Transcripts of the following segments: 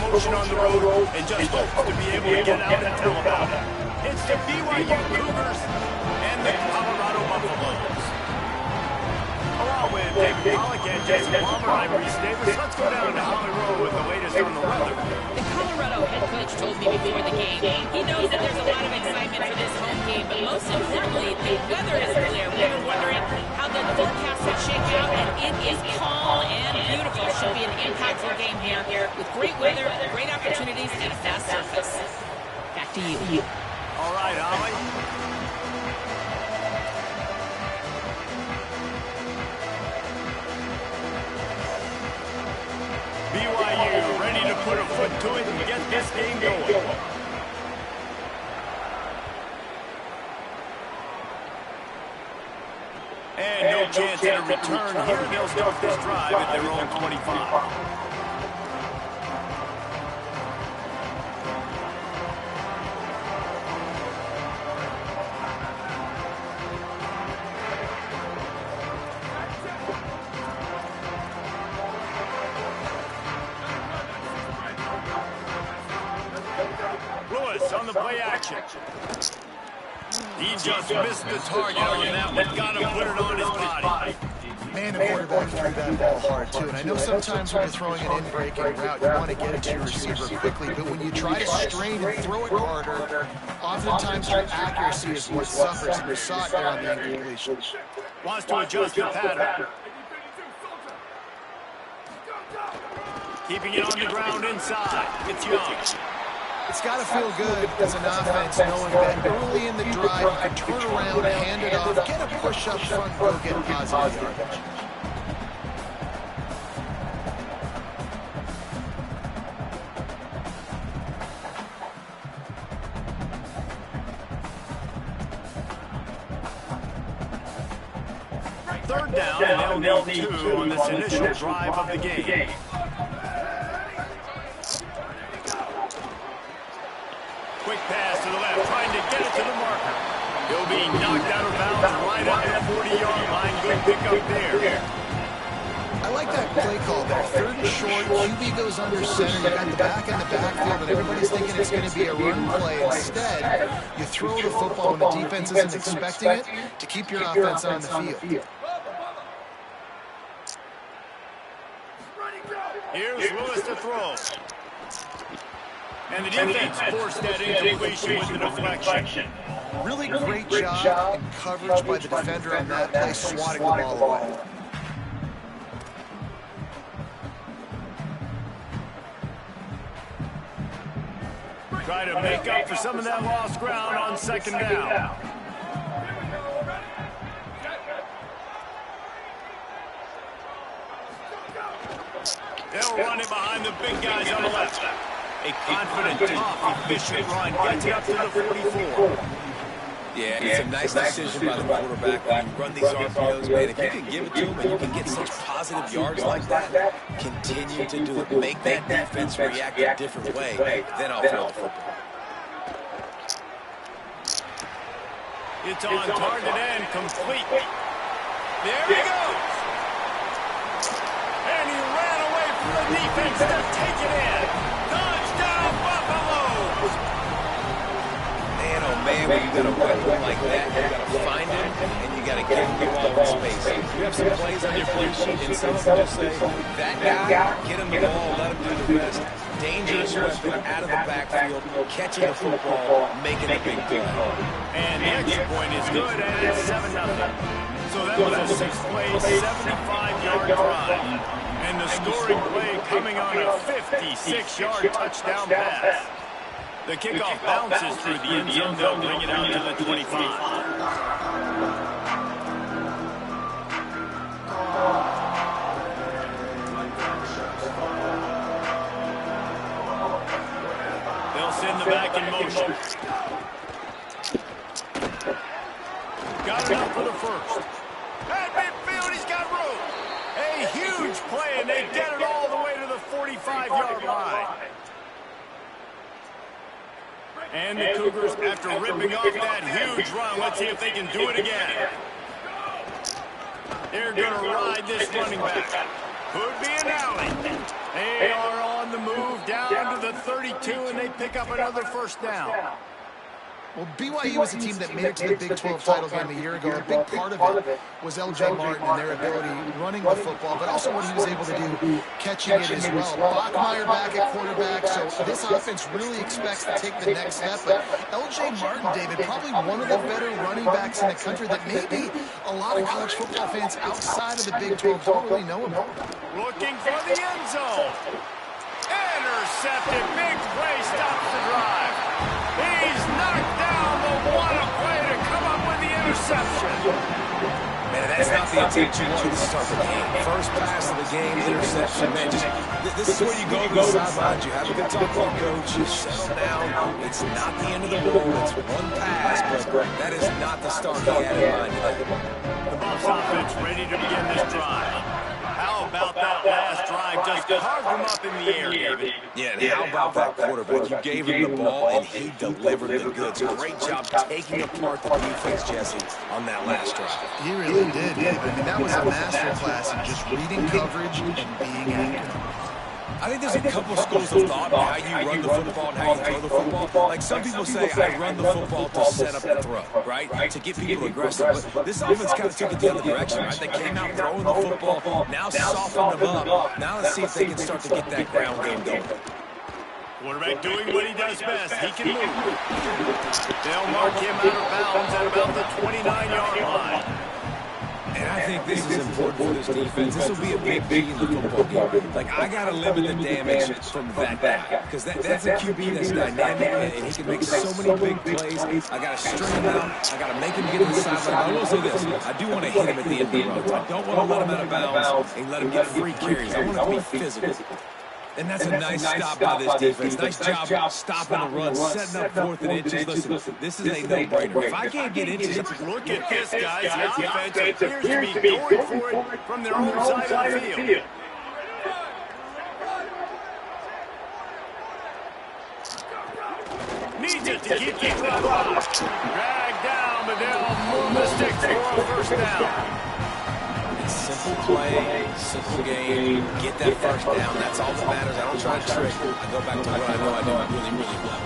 promotion on the road and just hopes to be able to get out and tell about it. It's the BYU Cougars and the Colorado Buffaloes. Along with David Pollock and Jason Palmer, I'm Reese Davis. Let's go down to Holly Rowe with the latest on the weather. The Colorado head coach told me before the game, he knows that there's a lot of excitement for this home game, but most importantly, the weather is clear. We were wondering how the forecast would shake out, and it is calm and beautiful. Should be an impactful game here with great weather, great opportunities, and a fast surface. Back to you. All right, Holly. BYU ready to put a foot to it and get this game going. And no chance at a return here. They'll start this drive at their own 25. On the play action. He just missed the target on that one. Got to put it on his body. Man, the quarterback threw that ball hard, too. And I know sometimes when you're throwing an in-breaking route, you want to get it to your receiver quickly. But when you try to strain and throw it harder, oftentimes your accuracy is what suffers. And you saw it there on the incompletion. Wants to adjust the pattern. Keeping it on the ground inside. It's Young. It's got to feel good as an offense knowing that early in the drive you can turn around, hand it off, get a push up front, go get positive yardage. Third down, and they'll need two on this initial drive of the game. Quick pass to the left, trying to get it to the marker. He'll be knocked out of bounds right at the 40-yard line. Good pickup there. I like that play call there. Third and short, QB goes under center. You got the back in the backfield, and everybody's thinking it's going to be a run play. Instead, you throw the football when the defense isn't expecting it to keep your offense on the field. Here's Lewis to throw. And the defense forced that incompletion with the deflection. Really great job in coverage by the defender on that play, swatting the ball away. Try to make up for some of that lost ground on second down. They'll run it behind the big guys on the left. A confident, tough, efficient run gets it up to the 44. Yeah, it's a nice decision by the quarterback. When you run these RPOs, man, if you can give it to him and you can get such positive yards like that, continue to do it. Make that defense react a different way than off the football. It's on target and complete. There he goes. And he ran away from the defense to take it in. Touchdown, Buffaloes! Man, oh man, when you got a weapon like that, you got to find him and you got to give him the ball in space. You have some plays on your play sheet and some just say, that guy, get him the ball, let him do the rest. Dangerous weapon out of the backfield, catching the football, making a big play. And the extra point is good, and it's 7-0. So that was a 6-play, 75-yard drive. And the scoring play coming on a 56-yard touchdown pass. The kickoff bounces through the end zone. They'll bring it out to the 25. Send the back in motion. Got it up for the first. At midfield, he's got room. A huge play, and they get it all the way to the 45-yard line. And the Cougars, after ripping off that huge run, let's see if they can do it again. They're going to ride this running back. Could be an alley. They are on the move down to the the 32, and they pick up another first down. Well, BYU was a team that made it to the Big 12 title game a year ago. A big part of it was L.J. Martin and their ability running the football, but also what he was able to do catching it as well. Bachmeier back at quarterback, so this offense really expects to take the next step. But L.J. Martin, David, probably one of the better running backs in the country that maybe a lot of college football fans outside of the Big 12 don't really know about. Looking for the end zone. Intercepted. Big play stops the drive. He's knocked down the one play to come up with the interception. Man, that's not the intent you want to start the game. First pass of the game, interception. Man, this is where you go to the sidelines. You have a good talk with your coach. You settle down. It's not the end of the world. It's one pass, but that is not the start he had in mind today. The Buffs offense ready to begin this drive. How about that last drive? Just carved him up in the air, David. Yeah, and how about that quarterback? You gave him the ball, and he delivered the goods. Great job taking apart the defense, Jesse, on that last drive. He really did, David. I mean, that was a masterclass in just reading coverage and being accurate. I think there's a couple schools of thought on how you run the football and how you throw the football. Like some people say, I run the football to set up the throw, right? To get people aggressive. But this offense kind of took it the other direction, right? They came out throwing the football, now softened them up. Now let's see if they can start to get that ground game going. Quarterback doing what he does best. He can move. They'll mark him out of bounds at about the 29-yard line. And I think this is important for this defense. This will be a big key in the football game. Like, I got to limit the damage from that guy. Because that's a QB that's dynamic, and he can make so many big plays. I got to string him out. I got to make him get to the sideline. I will say this. I do want to hit him at the end of the run. I don't want to let him out of bounds and let him get free carries. I want it to be physical. And that's a nice stop by this defense. Nice job stopping the run, setting up fourth and inches. Listen, this is a no-brainer. If I can't get inches, look at this, guys. The offense appears to be going for it from their own side of the field. Needs it to keep the club up. Dragged down, but they'll move the sticks for a first down. Simple play, simple game, get that first down. That's all that matters. I don't try to trick. I go back to what I know I do really, really well.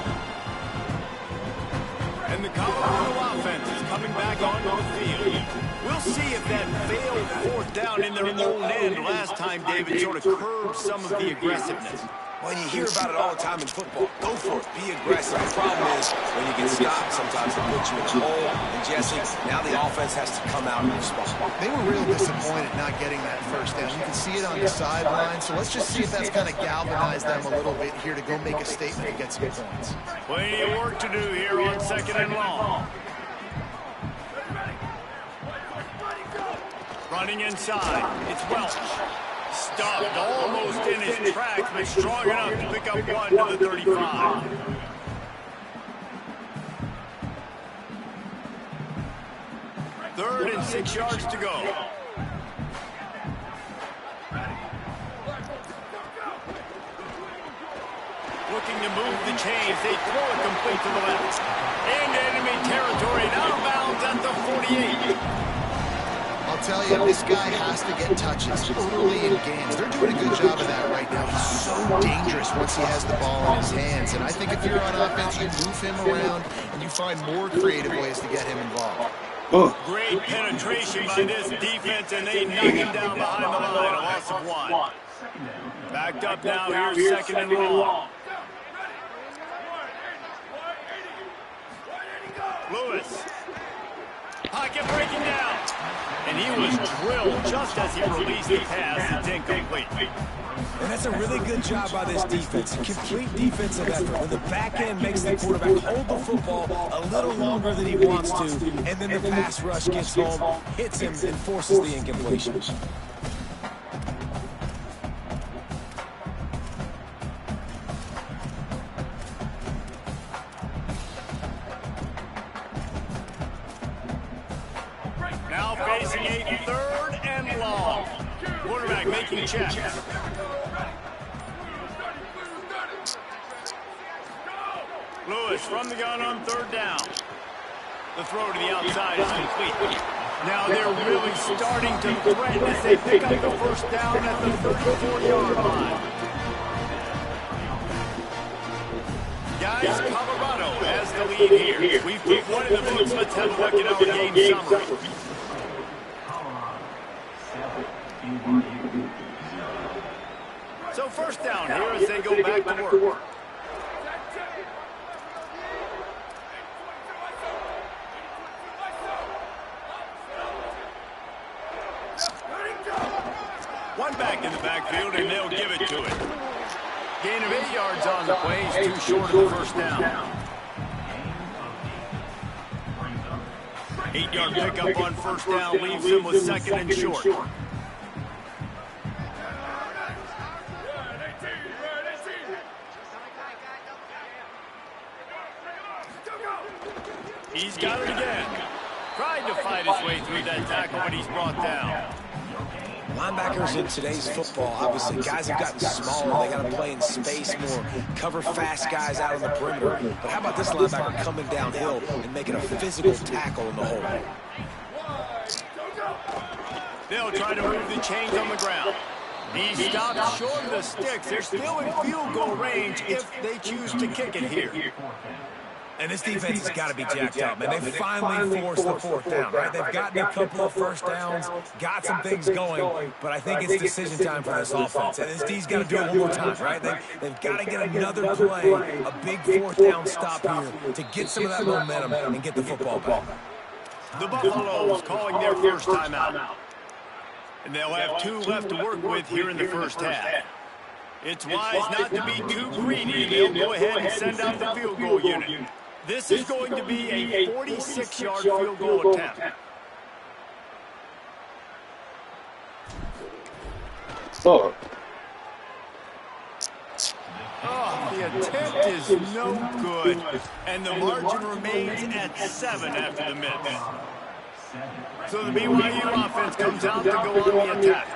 And the Colorado offense is coming back onto the field. We'll see if that failed fourth down in their own end last time, David, sort of curbed some of the aggressiveness. Well, you hear about it all the time in football. Go for it. Be aggressive. The problem is when you get stopped, sometimes it puts you in a hole. And, Jesse, now the offense has to come out and respond. They were real disappointed not getting that first down. You can see it on the sideline. So let's just see if that's kind of galvanized them a little bit here to go make a statement and get some points. Plenty of work to do here on 2nd and long. Running inside. It's Welch. Stopped almost in his tracks, but strong enough to pick up one to the 35. Third and 6 yards to go. Looking to move the chains. They throw it complete to the left. Into enemy territory, and out of bounds at the 48. I'll tell you, this guy has to get touches early in games. They're doing a good job of that right now. He's so dangerous once he has the ball in his hands. And I think if you're on offense, you move him around and you find more creative ways to get him involved. Great penetration by this defense, and they knock him down behind the line. A loss of one. Backed up now, here's 2nd and long. Lewis. Pocket breaking down. And he was drilled just as he released the pass. It's incomplete. And that's a really good job by this defense. A complete defensive effort. When the back end makes the quarterback hold the football a little longer than he wants to, and then the pass rush gets home, hits him, and forces the incompletion. Now facing a 3rd and long. Quarterback making checks. Lewis from the gun on 3rd down. The throw to the outside is complete. Now they're really starting to threaten as they pick up the first down at the 34-yard line. Guys, Colorado has the lead here. We've put one in the books. Let's have a look at our game summary. So first down here as they go back to work. One back in the backfield, and they'll give it to it. Gain of 8 yards on the play. He's too short of the first down. 8-yard pickup on first down leaves him with second and short. He's got it again. Tried to fight his way through that tackle, but he's brought down. Linebackers in today's football, obviously, guys have gotten smaller. They got to play in space more, cover fast guys out on the perimeter. But how about this linebacker coming downhill and making a physical tackle in the hole? They'll try to move the chains on the ground. He stopped short of the sticks. They're still in field goal range if they choose to kick it here. And this defense has got to be jacked up, man. They finally forced the fourth down, right? They've gotten a couple of first downs, got some things going, but I think it's decision time for this offense. And this D's got to do it one more time, right? They've got to get another play, a big fourth down stop here to get some of that momentum and get the football back. The Buffaloes calling their first timeout. And they'll have 2 left to work with here in the first half. It's wise not to be too greedy, and they'll go ahead and send out the field goal unit. This is going to be a 46-yard field goal attempt. Oh, the attempt is no good, and the margin remains at 7 after the miss. So the BYU offense comes out to go on the attack.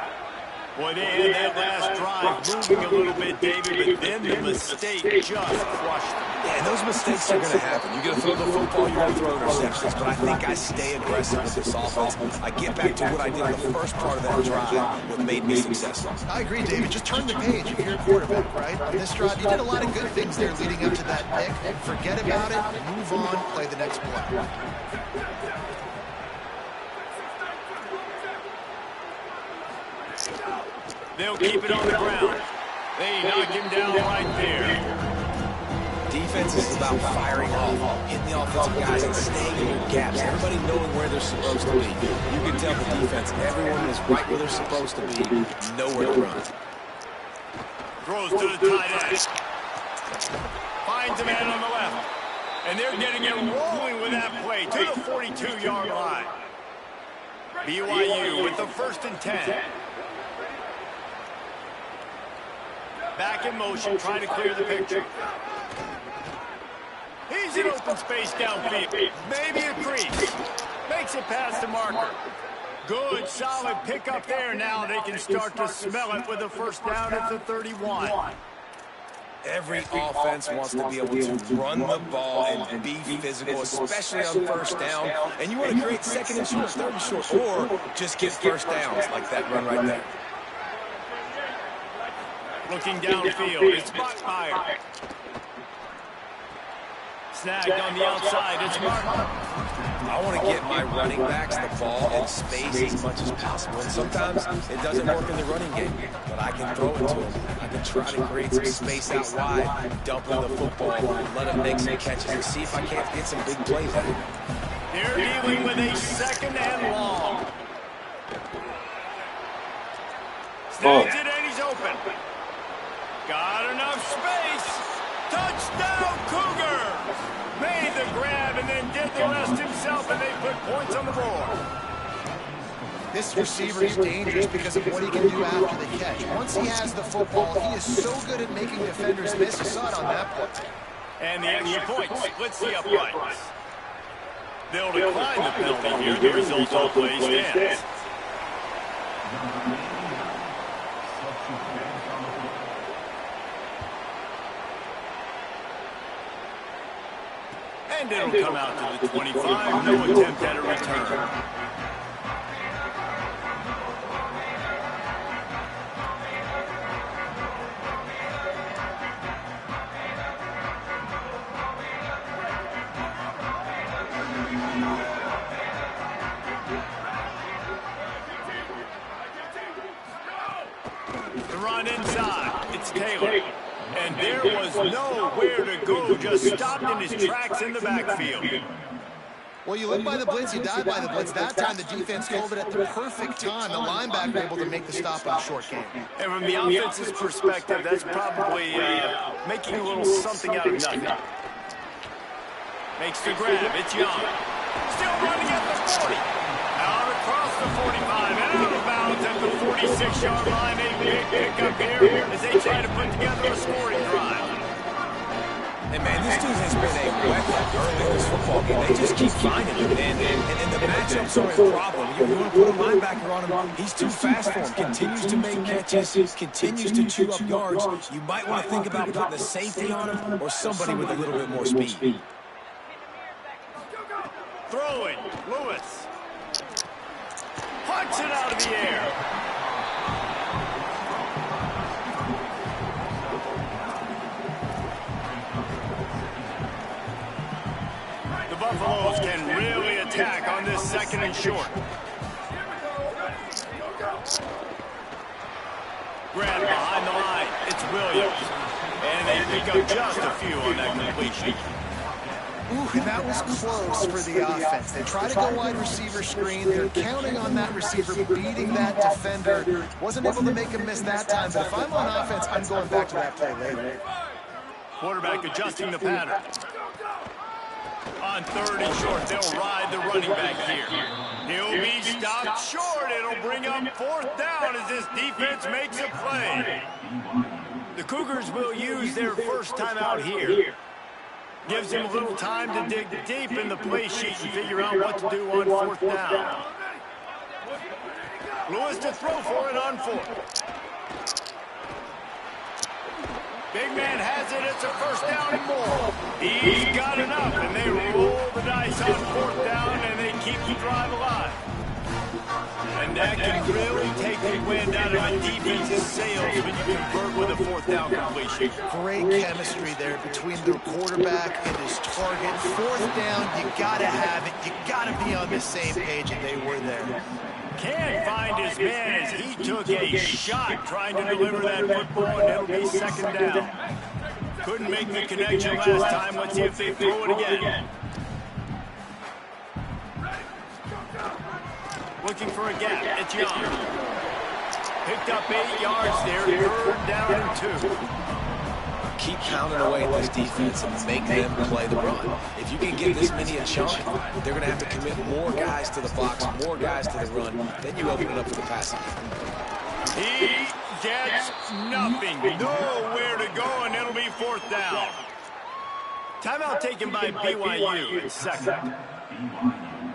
Boy, they had that last drive moving a little bit, David, but then the mistake just crushed them. Yeah, and those mistakes are going to happen. You're going to throw the football, you're going to throw interceptions, but I think I stay aggressive with this offense. I get back to what I did in the first part of that drive, what made me successful. I agree, David. Just turn the page if you're a quarterback, right? On this drive, you did a lot of good things there leading up to that pick. Forget about it, move on, play the next play. They'll keep it on the ground. They knock him down right there. Defense is about firing off, hitting the offensive guys and staying in their gaps. Everybody knowing where they're supposed to be. You can tell the defense, everyone is right where they're supposed to be, nowhere to run. Throws to the tight end. Finds a man on the left. And they're getting it rolling with that play to the 42-yard line. BYU with the 1st and 10. Back in motion, trying to clear the picture. He's in open space downfield. Maybe a crease. Makes it past the marker. Good, solid pickup there. Now they can start to smell it with a first down at the 31. Every offense wants to be able to run the ball and be physical, especially on first down. And you want to create 2nd and short, 3rd and short, or just get first downs like that run right there. Looking downfield, it's Buckmeyer. Snagged on the outside, it's Martin. I want to get my running backs the ball in space as much as possible. And sometimes it doesn't work in the running game, but I can throw it to them. I can try to create some space out wide, dump them the football, let them make some catches, and see if I can't get some big plays out of it. They're dealing with a 2nd and long. Snags it and he's open. Got enough space. Touchdown, Cougars! Made the grab and then did the rest himself, and they put points on the board. This receiver is dangerous because of what he can do after the catch. Once he has the football, he is so good at making defenders miss. You saw it on that play. And the extra point splits the uprights. They'll decline the penalty here. The result of the play stands. And it'll come out to the 25. No attempt at a return. against Taylor. And there was nowhere to go, just stopped in his tracks in the backfield. Well, you live by the blitz, you die by the blitz. That time, the defense called it at the perfect time. The linebacker able to make the stop on a short game. And from the offense's perspective, that's probably making a little something out of nothing. Makes the grab. It's Young. Still running at the 40. Out across the 45 and out of bounds at the 46-yard line. A big pickup here as they try to put together a scoring drive. And, man, this dude has been a weapon early in this football game. They just keep finding him, and the matchups are a problem. You want to put a linebacker on him, he's too fast for him. Continues to make catches, continues to chew up yards. You might want to think about putting a safety on him or somebody with a little bit more speed. Throwing, Lewis. Punts it out of the air. Buffaloes can really attack on this 2nd and short. Grab behind the line. It's Williams. And they pick up just a few on that completion. Ooh, and that was close for the offense. They try to go wide receiver screen. They're counting on that receiver beating that defender. Wasn't able to make him miss that time, but if I'm on offense, I'm going back to that play later. Quarterback adjusting the pattern. On 3rd and short, they'll ride the running back here. He'll be stopped short. It'll bring up 4th down as this defense makes a play. The Cougars will use their first time out here. Gives him a little time to dig deep in the play sheet and figure out what to do on 4th down. Lewis to throw for it on 4th. Big man has it. It's a 1st down and more. He's got enough, and they roll the dice on 4th down, and they keep the drive alive. And that can really take the wind out of a defense's sails when you convert with a 4th down completion. Great chemistry there between the quarterback and his target. 4th down, you got to have it. You got to be on the same page, and they were there. Can't find his man as he took a shot trying to deliver that football, and it'll be 2nd down. Couldn't make the connection last time. Let's see if they throw it again. Looking for a gap. It's Young. Picked up 8 yards there. 3rd down and 2. Keep pounding away at this defense and make them play the run. If you can get this many a chunk, they're going to have to commit more guys to the box, more guys to the run. Then you open it up for the passing. He gets nothing. Nowhere to go, and it'll be 4th down. Timeout taken by BYU at 2nd.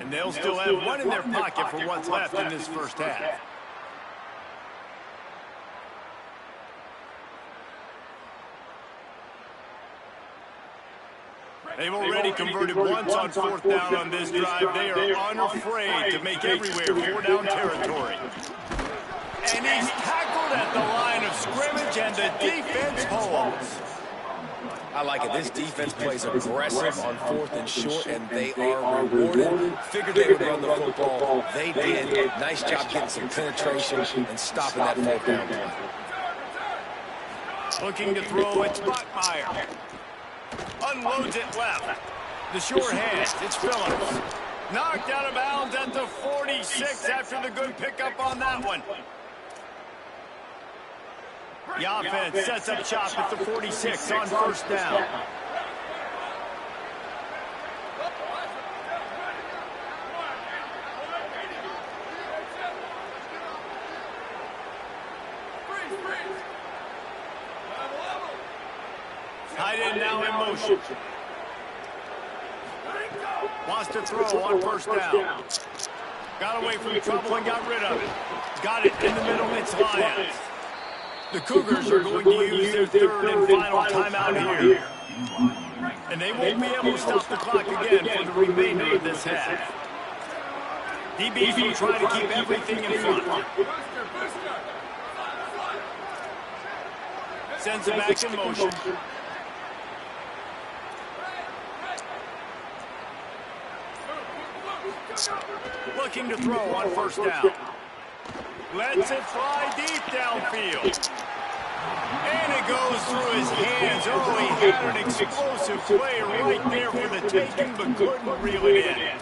And they'll still have one in their pocket for what's left in this first half. They've already converted once on 4th down on this drive. They are unafraid to make everywhere 4-down territory. And he's tackled at the line of scrimmage, and the defense holds. I like it. This defense plays aggressive on 4th and short, and they are rewarded. Figured they would run the football. They did. Nice job getting some penetration and stopping that 4th down play. Looking to throw, it's Bachmeier. Unloads it left. The short hands, it's Phillips. Knocked out of bounds at the 46 after the good pickup on that one. The offense sets up shop at the 46 on 1st down. Tight end now in motion. Wants to throw on 1st down. Got away from trouble and got rid of it. Got it in the middle. It's Lyons. The Cougars are going to use their 3rd and final timeout here. And they won't be able to stop the clock again for the remainder of this half. DBs will try to keep everything in front. Sends it back in motion. Looking to throw on 1st down. Lets it fly deep downfield. And it goes through his hands. Oh, he had an explosive play right there for the taking, but couldn't reel it in.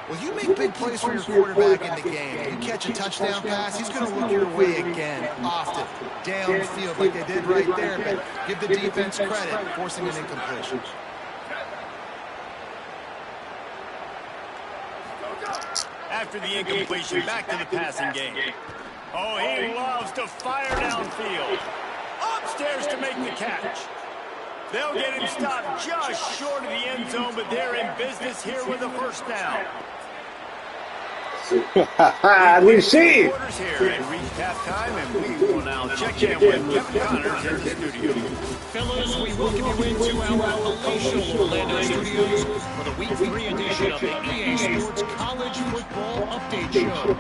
Well, you make big plays for your quarterback in the game. You catch a touchdown pass, he's going to look your way again, often, downfield like they did right there. But give the defense credit, forcing an incompletion. After the incompletion, back to the passing game. Oh, he loves to fire downfield. Upstairs to make the catch. They'll get him stopped just short of the end zone, but they're in business here with a first down. Receive. Quarters here at recap time, and we will now check in with Kevin Connors in the studio. Fellas, we welcome you into our palatial Orlando studios for the Week 3 edition of the EA Sports College Football Update Show.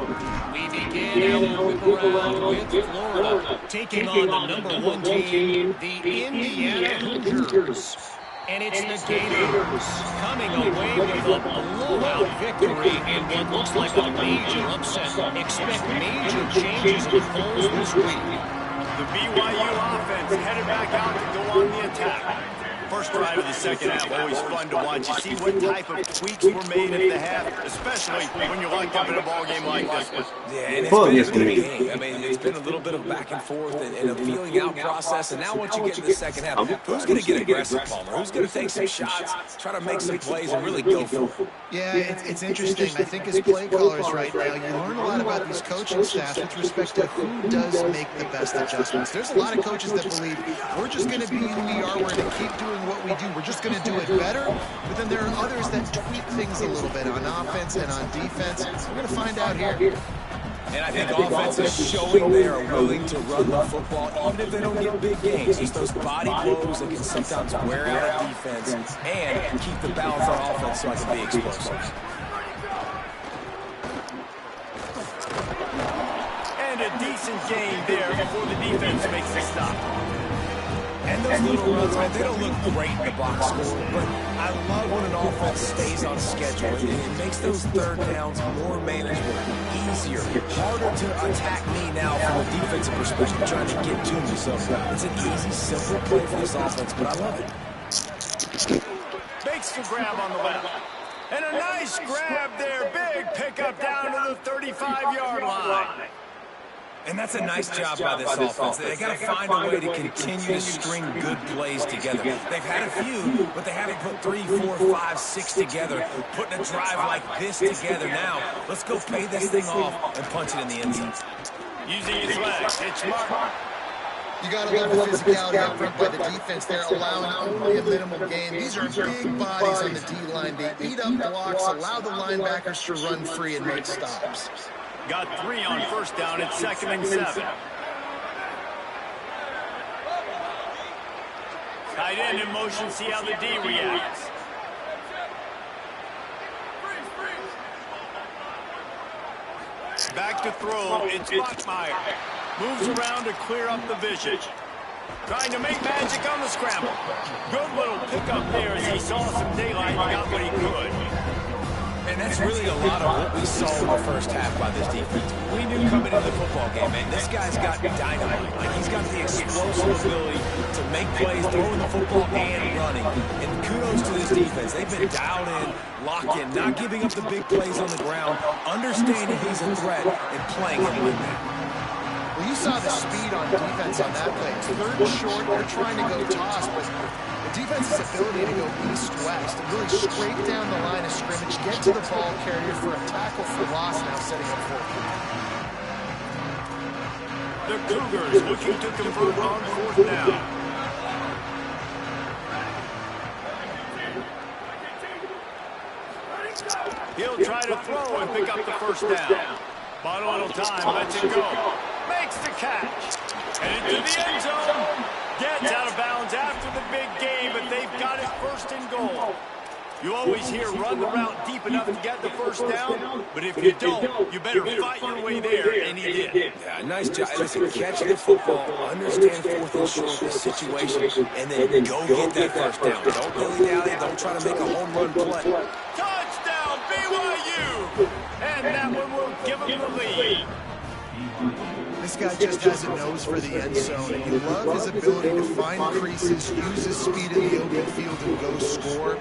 We begin our whip around with Florida, taking on the number 1 team, the Indiana Hoosiers. And it's the Gators coming away with a blowout victory in what looks like a major upset. Expect major changes in the polls this week. The BYU offense headed back out to go on the attack. First drive of the second half, always fun to watch. You see what type of tweaks were made at the half, especially when you're locked up in a ball game like this one. Yeah, and it's been a good game. I mean, it's been a little bit of back and forth and a feeling out process. And now once you get to the second half, who's going to get aggressive, Palmer? Who's going to take some shots, try to make some plays, and really go for it? Yeah, it's interesting. I think as play callers right now, you learn a lot about these coaching staffs with respect to who does make the best adjustments. There's a lot of coaches that believe we're just going to be who we are. We're going to keep doing what we do. We're just going to do it better. But then there are others that tweak things a little bit on offense and on defense. We're going to find out here. And I think offense is showing they are willing to run the football, even if they don't get big gains. Just those body blows that can sometimes wear out a defense and keep the balance on offense so I can be explosive. And a decent gain there before the defense makes the stop. And those little runs, man, they don't look great in the box score, but I love when an offense stays on schedule. It makes those third downs more manageable, easier, harder to attack me now from a defensive perspective, trying to get to me. So it's an easy, simple play for this offense, but I love it. Makes the grab on the left. And a nice grab there. Big pickup down to the 35-yard line. And that's a nice job by this offense. They got to find a way to continue to string good plays together. They've had a few, but they haven't put 3, 4, 5, 6 together. Putting a drive like this together now. Let's go pay this thing off and punch it in the end zone. Using his legs. It's smart. You got to love the physicality up front by the defense. They're allowing only a minimal gain. These are big bodies on the D-line. They eat up blocks, allow the linebackers to run free and make stops. Got 3 on first down. It's 2nd and 7. Tight end in motion. See how the D reacts. Back to throw. It's Bachmeier. Moves around to clear up the vision. Trying to make magic on the scramble. Good little pickup there as he saw some daylight and got what he could. And that's really a lot of what we saw in the first half by this defense. We knew coming into the football game, man, this guy's got dynamite. Like, he's got the explosive ability to make plays, throwing the football and running. And kudos to this defense. They've been dialed in, locked in, not giving up the big plays on the ground, understanding he's a threat, and playing him like that. Well, you saw the speed on defense on that play. It's 3rd and short. They're trying to go toss, but the defense's ability to go east-west and really scrape down the line of scrimmage, get to the ball carrier for a tackle for loss, now setting up for The Cougars looking to convert on 4th down. He'll try to throw and pick up the first down. But a little time, lets it go. Makes the catch. And into the end zone. Gets out of bounds after the big game, but they've got it 1st and goal. You always hear run the route deep enough to get the first down, but if you don't, you better fight your way there, and he did. Yeah, nice job. Listen, catch the football, understand 4th and short the situation, and then go get that first down. Don't dilly-dally, don't try to make a home run play. Touchdown, BYU! And that one will give them the lead. This guy just has a nose for the end zone, and you love his ability to find creases, use his speed in the open field, and go score.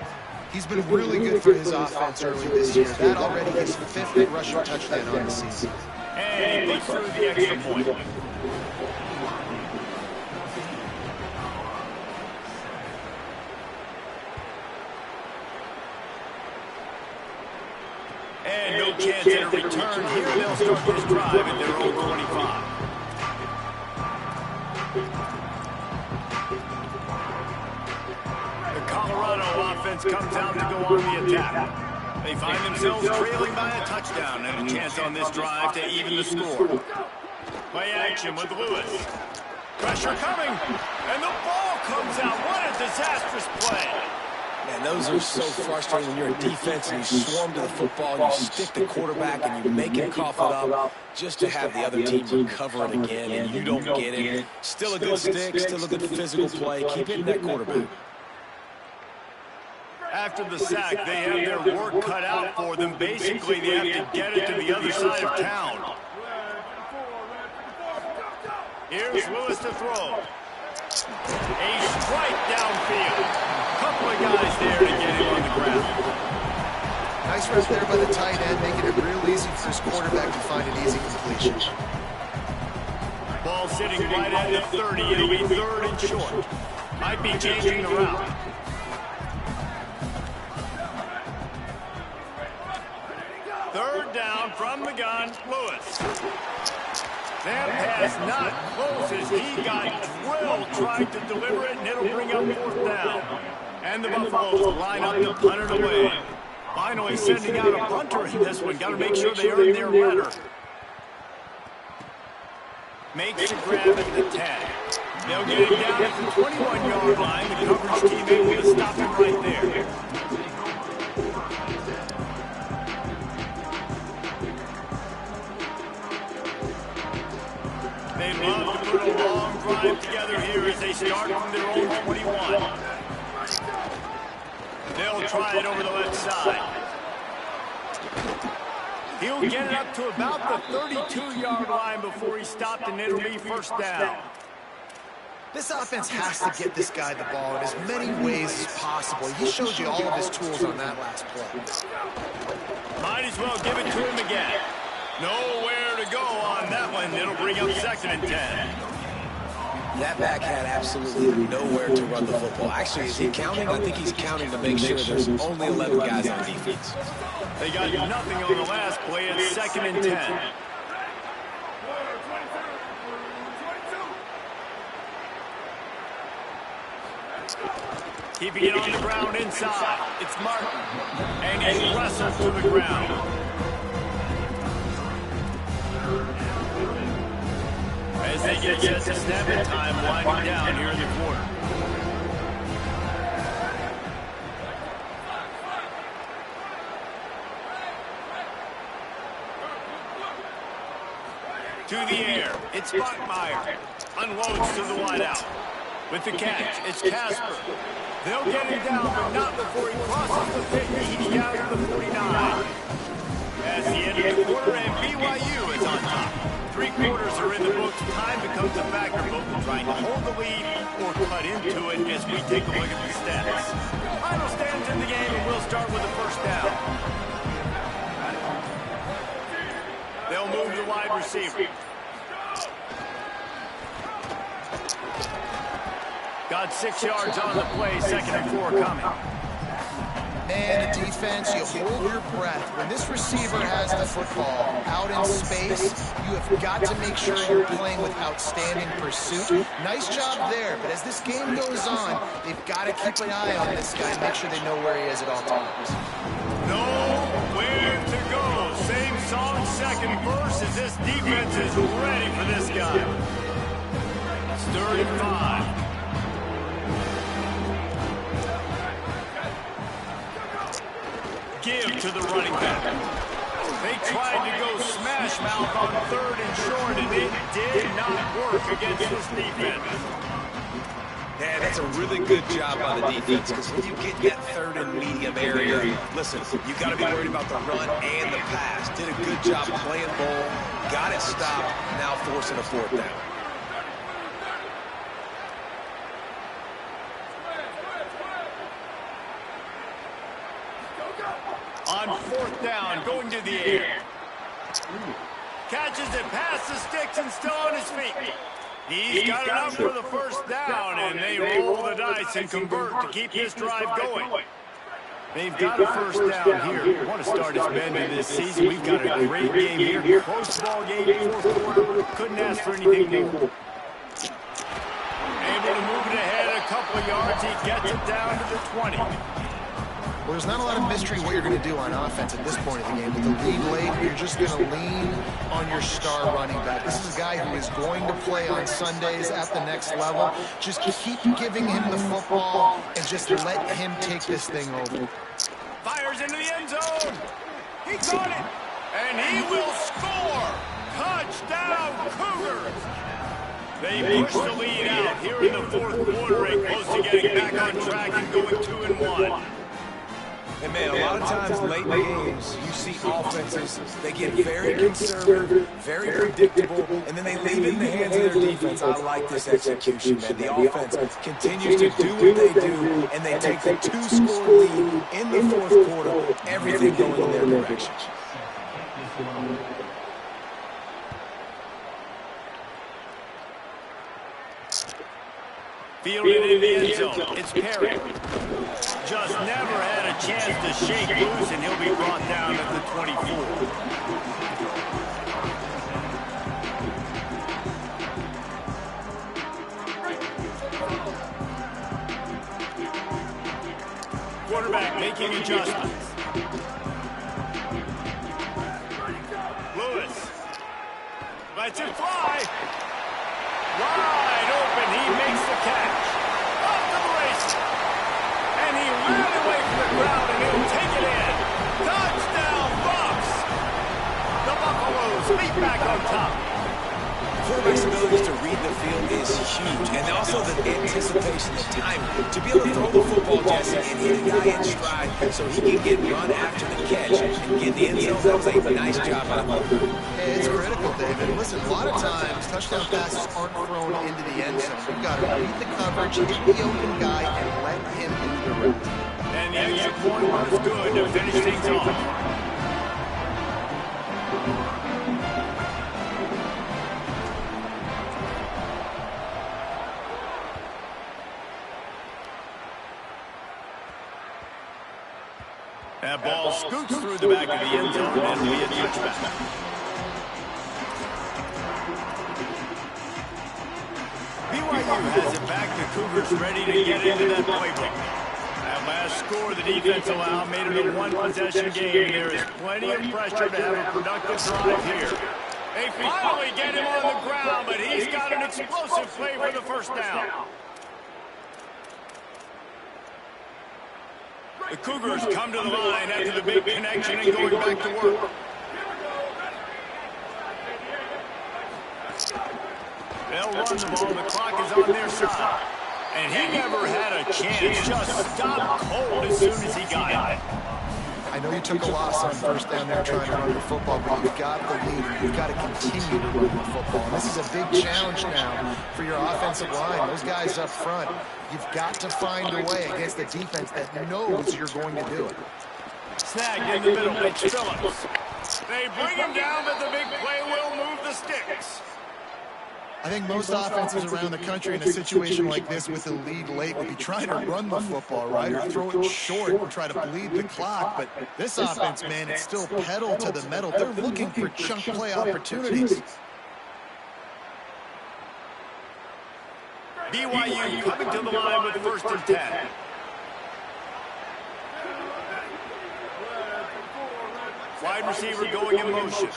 He's been really good for his offense early this year. That already his 5th rushing touchdown on the season. And he puts through the extra point. And no chance at a return here. They'll start this drive at their own 25. The Colorado offense comes out to go on the attack. They find themselves trailing by a touchdown and a chance on this drive to even the score. Play action with Lewis. Pressure coming, and the ball comes out. What a disastrous play. Man, those are so frustrating when you're in defense and you swarm to the football, you stick the quarterback and you make him cough it up just to have the other team recover it again, and you don't get it. Still a good stick, still a good physical play. Keep hitting that quarterback. After the sack, they have their work cut out for them. Basically, they have to get it to the other side of town. Here's Lewis to throw. A strike downfield. Couple of guys there to get him on the ground. Nice run there by the tight end, making it real easy for his quarterback to find an easy completion. Ball sitting right at the 30. It'll be 3rd and short. Might be changing the route. Third down from the gun, Lewis. That pass not close as he got drilled trying to deliver it, and it'll bring up 4th down. And the Buffaloes line up to punt it away. Finally sending out a punter in this one. Got to make sure they earn their letter. Makes the grab at the 10. They'll get it down at the 21-yard line. The coverage team able to stop him right there. They love to put a long drive together here as they start from their own 21. They'll try it over the left side. He'll get it up to about the 32-yard line before he's stopped, and it'll be 1st down. This offense has to get this guy the ball in as many ways as possible. He showed you all of his tools on that last play. Might as well give it to him again. Nowhere to go on that one. It'll bring up 2nd and 10. That back had absolutely nowhere to run the football. Actually, is he counting? I think he's counting to make sure there's only 11 guys on defense. They got nothing on the last play. It's 2nd and 10. Keeping it on the ground inside. It's Martin. And he's wrestled to the ground. As they get set to snap it, time winding down here in the quarter. To the air, it's Bachmeyer. Unloads to the wideout. With the catch, it's Casper. They'll get him down, but not before he crosses the 50. He's down to the 49. As the end of the quarter, and BYU is on top. 3 quarters are in the books. Time becomes a factor, both trying to hold the lead or cut into it as we take a look at the stats. Final stands in the game, and we'll start with the 1st down. They'll move the wide receiver. Got 6 yards on the play, 2nd and 4 coming. Man, the defense, you hold your breath. When this receiver has the football out in space, you have got to make sure you're playing with outstanding pursuit. Nice job there, but as this game goes on, they've got to keep an eye on this guy and make sure they know where he is at all times. Nowhere to go. Same song, 2nd verse, as this defense is ready for this guy. It's 3rd and 5. Give to the running back. They tried to go smash mouth on 3rd and short, and it did not work against this defense. Yeah, that's a really good job by the defense, because when you get that third and medium area, listen, you got to be worried about the run and the pass. Did a good job playing ball, got it stopped, now forcing a fourth down. On fourth down, going to the air. Catches it past the sticks and still on his feet. He's got enough for the first down, and they roll the dice and convert to keep this drive going. They've got a first down here. What a start it's been to this season. We've got a great game here. Close ball game, fourth quarter. Couldn't ask for anything more. Able to move it ahead a couple of yards. He gets it down to the 20. Well, there's not a lot of mystery what you're going to do on offense at this point of the game. With the lead late, you're just going to lean on your star running back. This is a guy who is going to play on Sundays at the next level. Just keep giving him the football and just let him take this thing over. Fires into the end zone. He got it. And he will score. Touchdown, Cougars. They push the lead out here in the fourth quarter and close to getting back on track and going 2-1. And, man, a lot of times late in games, you see offenses, they get very conservative, very predictable, and then they leave it in the hands of their defense. I like this execution, man. The offense continues to do what they do, and they take the 2-score lead in the fourth quarter, everything going in their direction. Fielded in the end zone. It's Perry. Just never had a chance to shake loose, and he'll be brought down at the 24. Quarterback making adjustments. Lewis lets it fly. Wide open, he makes the catch. Off to the races. And he ran away from the crowd, and he'll take it in. Touchdown, Bucks! The Buffaloes leap back on top. Quarterback's ability to read the field is huge, and also the anticipation, the timing. To be able to throw the football, Jesse, and hit a guy in stride so he can get run after the catch and get the end zone, that was a nice job by the Buffaloes. Hey, it's critical, David. Listen, a lot of times, touchdown passes aren't thrown into the end zone. You've got to read the coverage, hit the open guy, and let him do the rest. And the extra point was good to finish things off. That ball scoots through the back of the end zone and will be a touchback. BYU has it back. The Cougars ready to get into that playbook. That last score the defense allowed made it a one-possession game. There is plenty of pressure to have a productive drive here. They finally get him on the ground, but he's got an explosive play for the first down. The Cougars come to the line after the big connection and going back to work. They'll run the ball. The clock is on their side. And he never had a chance. Just stopped cold as soon as he got it. I know you took a loss on first down there trying to run the football, but you've got the lead. You've got to continue to run the football. And this is a big challenge now for your offensive line. Those guys up front, you've got to find a way against the defense that knows you're going to do it. Snagged in the middle. It's Phillips. They bring him down, but the big play will move the sticks. I think most offenses around the country in a situation like this with a lead late would be trying to run the football, right, or throw it short or try to bleed the clock. But this offense, man, it's still pedal to the metal. They're looking for chunk play opportunities. BYU coming to the line with first and 10. Wide receiver going in motion.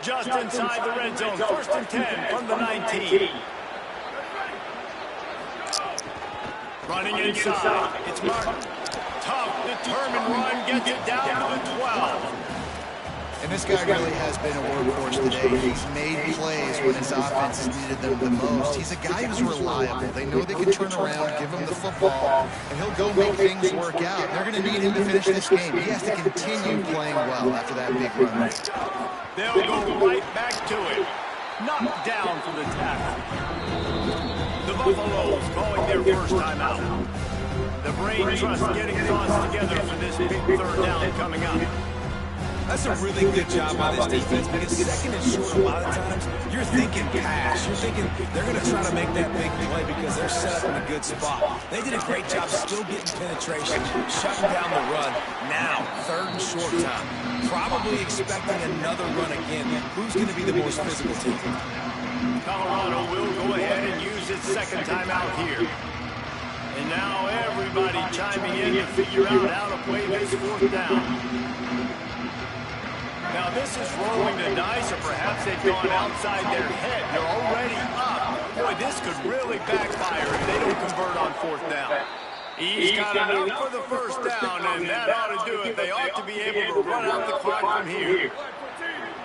Just inside the red zone, first and 10 from the 19. Running inside. It's Martin. Tough, determined run. Gets it down to the 12. And this guy really has been a workhorse today. He's made plays when his offense has needed them the most. He's a guy who's reliable. They know they can turn around, give him the football, and he'll go make things work out. They're going to need him to finish this game. He has to continue playing well after that big run. They'll go right back to it. Knocked down for the tackle. The Buffaloes calling their first timeout. The brain trust getting thoughts together for this big third down coming up. That's a really good job by this defense because second and short, a lot of times, you're thinking pass. You're thinking they're going to try to make that big play because they're set up in a good spot. They did a great job still getting penetration, shutting down the run. Now, third and short time. Probably expecting another run again. Who's going to be the most physical team? Colorado will go ahead and use its second timeout here. And now everybody chiming in to figure out how to play this fourth down. Now this is rolling the dice, or perhaps they've gone outside their head. They're already up. Boy, this could really backfire if they don't convert on fourth down. He's got enough for the first down, and that ought to do it. They ought to be able to run out the clock from here.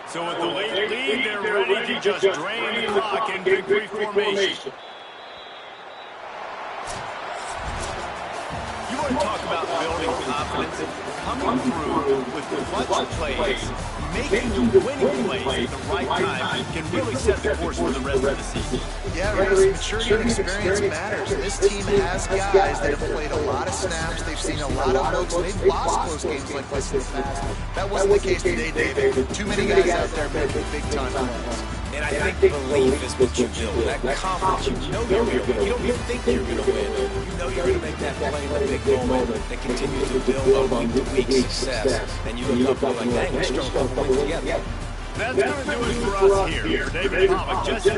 So with the late lead, they're ready to just drain the clock in victory formation. You want to talk about building confidence? Coming through with clutch plays, making the winning plays at the right time can really set the course for the rest of the season. Yeah, Reese, maturity and experience matters. This team has guys that have played a lot of snaps. They've seen a lot of looks. They've lost close games like this in the past. That wasn't the case today, David. Too many guys out there making big-time runs. And I think belief is what you build. That confidence, you know you're going to win. You don't even think you're going to win. You know you're going to make that play in the big moment that continues to build on week-to-week success. And you look up and like, dang, we strung a couple wins together. That's going to do it for us here. For David Pollack, Jesse